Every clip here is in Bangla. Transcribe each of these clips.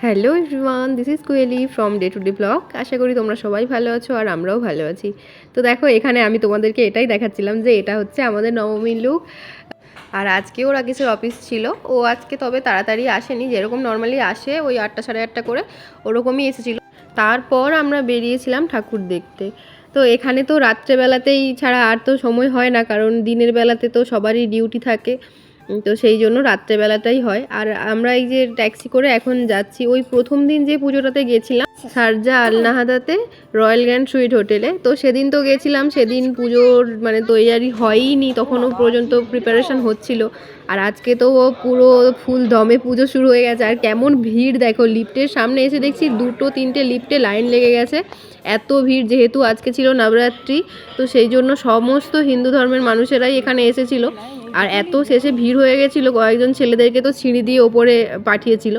Hello everyone, this is Koyeli from day to day blog. আশা করি তোমরা সবাই ভালো আছো আর আমরাও ভালো আছি। তো দেখো, এখানে আমি তোমাদেরকে এটাই দেখাচ্ছিলাম যে এটা হচ্ছে আমাদের নবমীর লুক। আর আজকে ওর আগের অফিস ছিল, ও আজকে তবে তাড়াতাড়ি আসেনি, যেরকম নর্মালি আসে ওই 8টা সাড়ে 8টা করে ওরকমই এসেছিলো। তারপর আমরা বেরিয়েছিলাম ঠাকুর দেখতে। তো এখানে তো রাত্রেবেলাতেই ছাড়া আর তো সময় হয় না, কারণ দিনের বেলাতে তো সবারই ডিউটি থাকে। তো সেই জন্য রাত্রেবেলাটাই হয়। আর আমরা এই যে ট্যাক্সি করে এখন যাচ্ছি, ওই প্রথম দিন যে পুজোটাতে গেছিলাম শারজা আল নাহাদাতে রয়্যাল গ্র্যান্ড সুইট হোটেলে, তো সেদিন তো গেছিলাম, সেদিন পুজোর মানে তৈয়ারি হয়ইনি, তখনও পর্যন্ত প্রিপারেশন হচ্ছিল। আর আজকে তো পুরো ফুল দমে পুজো শুরু হয়ে গেছে। আর কেমন ভিড় দেখো, লিফটের সামনে এসে দেখছি 2-3টে লিফটে লাইন লেগে গেছে, এত ভিড়। যেহেতু আজকে ছিল নবরাত্রি, তো সেই জন্য সমস্ত হিন্দু ধর্মের মানুষেরাই এখানে এসেছিল। আর এত শেষে ভিড় হয়ে গেছিলো, কয়েকজন ছেলেদেরকে তো সিঁড়ি দিয়ে ওপরে পাঠিয়েছিল।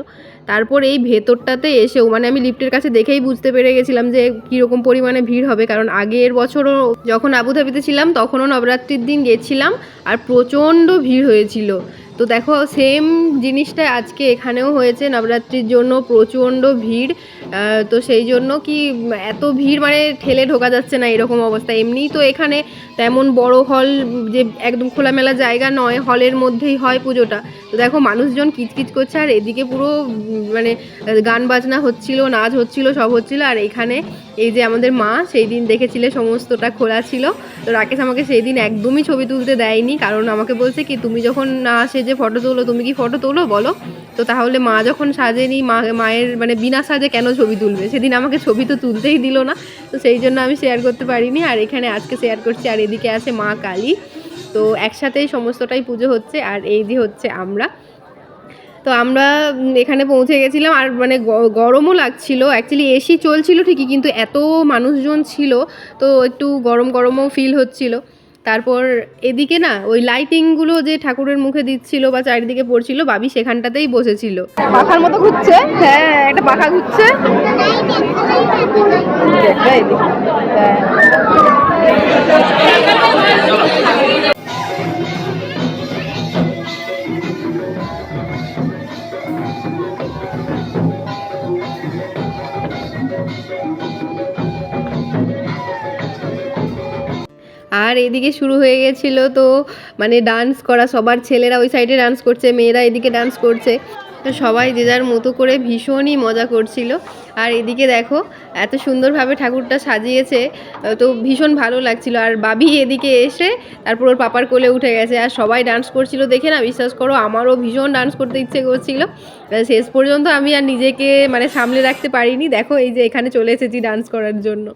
তারপর এই ভেতরটাতে এসেও মানে আমি লিফটের কাছে দেখেই বুঝতে পেরে গেছিলাম যে কীরকম পরিমাণে ভিড় হবে, কারণ আগের বছরও যখন আবুধাবিতে ছিলাম তখনও নবরাত্রির দিন গেছিলাম আর প্রচণ্ড ভিড় হয়েছিল। তো দেখো, সেম জিনিসটা আজকে এখানেও হয়েছে, নবরাত্রির জন্য প্রচণ্ড ভিড়। তো সেই জন্য কি এত ভিড় মানে ঠেলে ঢোকা যাচ্ছে না এরকম অবস্থা। এমনিই তো এখানে তেমন বড় হল যে একদম খোলামেলা জায়গা নয়, হলের মধ্যেই হয় পুজোটা। তো দেখো, মানুষজন কিচকিচ করছে, আর এদিকে পুরো মানে গান বাজনা হচ্ছিল, নাচ হচ্ছিল, সব হচ্ছিল। আর এখানে এই যে আমাদের মা সেই দিন দেখেছিলে সমস্তটা খোলা ছিল। তো রাকেশ আমাকে সেই দিন একদমই ছবি তুলতে দেয়নি, কারণ আমাকে বলছে কি তুমি যখন না সেজে ফটো তোলো, তুমি কি ফটো তোলো বলো? তো তাহলে মা যখন সাজেনি, মায়ের মানে বিনা সাজে কেন ছবি তুলবে? সেদিন আমাকে ছবি তো তুলতেই দিল না, তো সেই জন্য আমি শেয়ার করতে পারিনি। আর এখানে আজকে শেয়ার করছি। আর এদিকে আছে মা কালী, তো একসাথেই সমস্তটাই পুজো হচ্ছে। আর এই যে হচ্ছে আমরা, তো আমরা এখানে পৌঁছে গেছিলাম। আর মানে গরমও লাগছিল, অ্যাকচুয়ালি এসি চলছিল ঠিকই, কিন্তু এত মানুষজন ছিল তো একটু গরম গরমও ফিল হচ্ছিল। তারপর এদিকে না ওই লাইটিংগুলো যে ঠাকুরের মুখে দিচ্ছিল বা চারিদিকে পড়ছিল, বাবি সেখানটাতেই বসেছিল। পাখার মতো ঘুরছে, হ্যাঁ একটা পাখা ঘুরছে। আর এদিকে শুরু হয়ে গেছিলো তো মানে ডান্স করা, সবার ছেলেরা ওই সাইডে ডান্স করছে, মেয়েরা এদিকে ডান্স করছে। তো সবাই যে যার মতো করে ভীষণই মজা করছিল। আর এদিকে দেখো এত সুন্দরভাবে ঠাকুরটা সাজিয়েছে, তো ভীষণ ভালো লাগছিল। আর বাবি এদিকে এসে তারপর ওর পাপার কোলে উঠে গেছে, আর সবাই ডান্স করছিল দেখে না, বিশ্বাস করো আমারও ভীষণ ডান্স করতে ইচ্ছে করছিল। শেষ পর্যন্ত আমি আর নিজেকে মানে সামলে রাখতে পারিনি। দেখো এই যে এখানে চলে এসেছি ডান্স করার জন্য।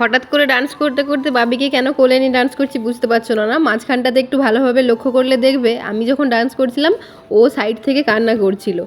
হঠাৎ করে ডান্স করতে করতে বাবিকে কেন কোলে নিয়ে ডান্স করছি বুঝতে পারছো না? মাঝখানটাতে একটু ভালোভাবে লক্ষ্য করলে দেখবে আমি যখন ডান্স করছিলাম ও সাইড থেকে কান্না করছিল।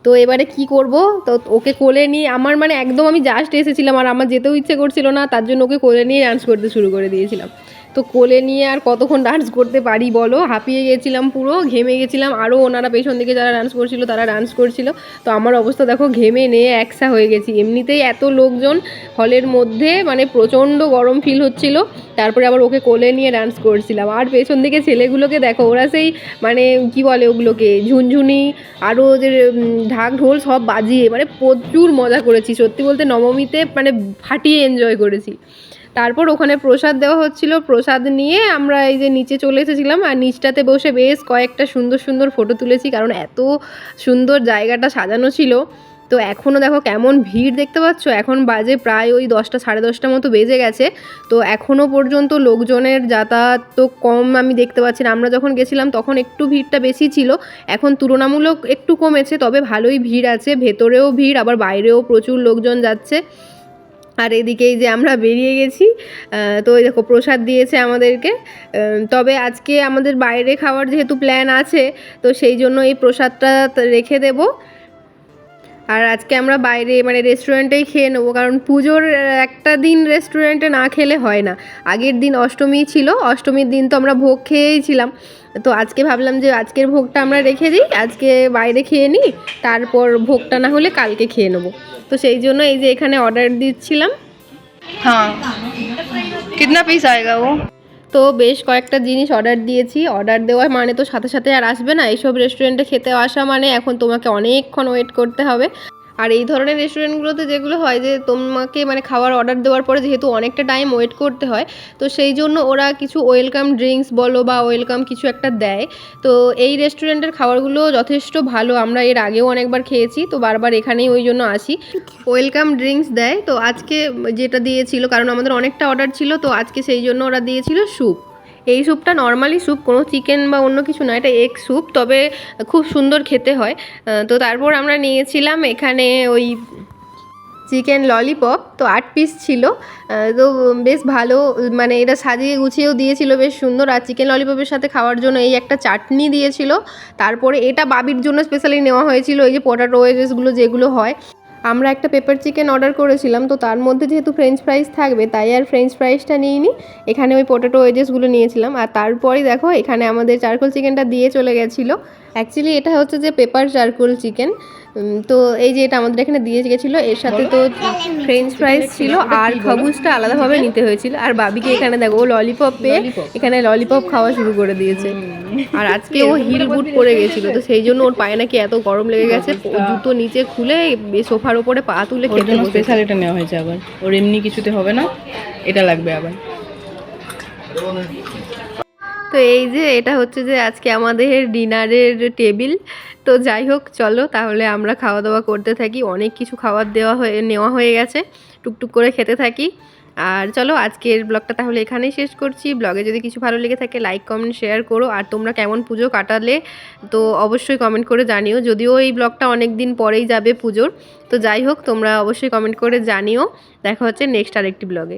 তো এবারে কি করব, তো ওকে কোলে নিয়ে আমার মানে একদম আমি জাস্ট এসেছিলাম আর আমার যেতেও ইচ্ছে করছিল না, তার জন্য ওকে কোলে নিয়ে ডান্স করতে শুরু করে দিয়েছিলাম। তো কোলে নিয়ে আর কতক্ষণ ডান্স করতে পারি বলো, হাঁপিয়ে গেছিলাম, পুরো ঘেমে গেছিলাম। আরও ওনারা পেছন দিকে যারা ডান্স করছিল তারা ডান্স করছিল, তো আমার অবস্থা দেখো ঘেমে নিয়ে একসা হয়ে গেছি। এমনিতেই এত লোকজন হলের মধ্যে, মানে প্রচণ্ড গরম ফিল হচ্ছিল, তারপরে আবার ওকে কোলে নিয়ে ডান্স করছিলাম। আর পেছন দিকে ছেলেগুলোকে দেখো, ওরা সেই মানে কি বলে ওগুলোকে, ঝুনঝুনি আরও যে ঢাক ঢোল সব বাজিয়ে মানে প্রচুর মজা করেছি। সত্যি বলতে নবমীতে মানে ফাটিয়ে এনজয় করেছি। তারপর ওখানে প্রসাদ দেওয়া হচ্ছিল, প্রসাদ নিয়ে আমরা এই যে নিচে চলে এসেছিলাম। আর নিচটাতে বসে বেশ কয়েকটা সুন্দর সুন্দর ফটো তুলেছি, কারণ এত সুন্দর জায়গাটা সাজানো ছিল। তো এখনও দেখো কেমন ভিড় দেখতে পাচ্ছ, এখন বাজে প্রায় ওই 10টা 10:30 মতো বেজে গেছে। তো এখনও পর্যন্ত লোকজনের যাতায়াত তো কম আমি দেখতে পাচ্ছি না। আমরা যখন গেছিলাম তখন একটু ভিড়টা বেশি ছিল, এখন তুলনামূলক একটু কমেছে, তবে ভালোই ভিড় আছে, ভেতরেও ভিড় আবার বাইরেও প্রচুর লোকজন যাচ্ছে। আর এদিকেই যে আমরা বেরিয়ে গেছি, তো এই দেখো প্রসাদ দিয়েছে আমাদেরকে। তবে আজকে আমাদের বাইরে খাওয়ার যেহেতু প্ল্যান আছে, তো সেই জন্য এই প্রসাদটা রেখে দেবো। আর আজকে আমরা বাইরে মানে রেস্টুরেন্টেই খেয়ে নেবো, কারণ পুজোর একটা দিন রেস্টুরেন্টে না খেলে হয় না। আগের দিন অষ্টমী ছিল, অষ্টমীর দিন তো আমরা ভোগ খেয়েই ছিলাম। তো আজকে ভাবলাম যে আজকের ভোগটা আমরা রেখে দিই, আজকে বাইরে খেয়ে নিই, তারপর ভোগটা না হলে কালকে খেয়ে নেবো। তো সেই জন্য এই যে এখানে অর্ডার দিচ্ছিলাম। हाँ कितना पीस आएगा वो? তো বেশ কয়েকটা জিনিস অর্ডার দিয়েছি। অর্ডার দেওয়া মানে তো সাথে সাথে আর আসবে না, এইসব রেস্টুরেন্টে খেতে আসা মানে এখন তোমাকে অনেকক্ষণ ওয়েট করতে হবে। আর এই ধরনের রেস্টুরেন্টগুলোতে যেগুলো হয় যে তোমাকে মানে খাবার অর্ডার দেওয়ার পরে যেহেতু অনেকটা টাইম ওয়েট করতে হয়, তো সেই জন্য ওরা কিছু ওয়েলকাম ড্রিঙ্কস বলো বা ওয়েলকাম কিছু একটা দেয়। তো এই রেস্টুরেন্টের খাবারগুলো যথেষ্ট ভালো, আমরা এর আগেও অনেকবার খেয়েছি, তো বারবার এখানেই ওই জন্য আসি। ওয়েলকাম ড্রিঙ্কস দেয়। তো আজকে যেটা দিয়েছিল, কারণ আমাদের অনেকটা অর্ডার ছিল, তো আজকে সেই জন্য ওরা দিয়েছিল স্যুপ। এই স্যুপটা নর্মালি স্যুপ, কোনো চিকেন বা অন্য কিছু না, এটা এগ স্যুপ, তবে খুব সুন্দর খেতে হয়। তো তারপর আমরা নিয়েছিলাম এখানে ওই চিকেন ললিপপ, তো 8 পিস ছিল। তো বেশ ভালো, মানে এটা সাজিয়ে গুছিয়েও দিয়েছিল বেশ সুন্দর। আর চিকেন ললিপপের সাথে খাওয়ার জন্য এই একটা চাটনি দিয়েছিল। তারপরে এটা বাবির জন্য স্পেশালি নেওয়া হয়েছিল, এই যে পটাটো ওয়েজেসগুলো যেগুলো হয়। আমরা একটা পেপার চিকেন অর্ডার করেছিলাম, তো তার মধ্যে যেহেতু ফ্রেঞ্চ ফ্রাইস থাকবে তাই আর ফ্রেঞ্চ ফ্রাইসটা নিইনি, এখানে ওই পটেটো ওয়েজেসগুলো নিয়েছিলাম। আর তারপরেই দেখো এখানে আমাদের চারকোল চিকেনটা দিয়ে চলে গেছিলো। অ্যাকচুয়ালি এটা হচ্ছে যে পেপার চারকোল চিকেন। তো এই যে এটা আমাদের এখানে দিয়ে গেছিলো, এর সাথে তো ফ্রেঞ্চ ফ্রাইস ছিল আর খবুজটা আলাদাভাবে নিতে হয়েছিল। আর বাবিকে এখানে দেখো ও ললিপপ পেয়ে এখানে ললিপপ খাওয়া শুরু করে দিয়েছে। আর আজকে ও হিল বুট পরে গেছিলো, তো সেই জন্য ওর পায়ে নাকি এত গরম লেগে গেছে, ও জুতো নিচে খুলে সোফার ওপরে পা তুলে খেতে বসেছে। স্পেশাল এটা নেওয়া হয়েছে, আবার ওর এমনি কিছুতে হবে না, এটা লাগবে আবার। তো এই যে এটা হচ্ছে যে আজকে আমাদের ডিনারের টেবিল। তো যাই হোক, চলো তাহলে আমরা খাওয়া দাওয়া করতে থাকি, অনেক কিছু খাবার নেওয়া হয়ে গেছে, টুকটুক করে খেতে থাকি। আর চলো আজকের ব্লগটা তাহলে এখানেই শেষ করছি। ব্লগে যদি কিছু ভালো লেগে থাকে লাইক কমেন্ট শেয়ার করো। আর তোমরা কেমন পুজো কাটালে তো অবশ্যই কমেন্ট করে জানিও, যদিও এই ব্লগটা অনেক দিন পরেই যাবে পুজোর। তো যাই হোক, তোমরা অবশ্যই কমেন্ট করে জানিও। দেখা হচ্ছে নেক্সট আরেকটি ব্লগে।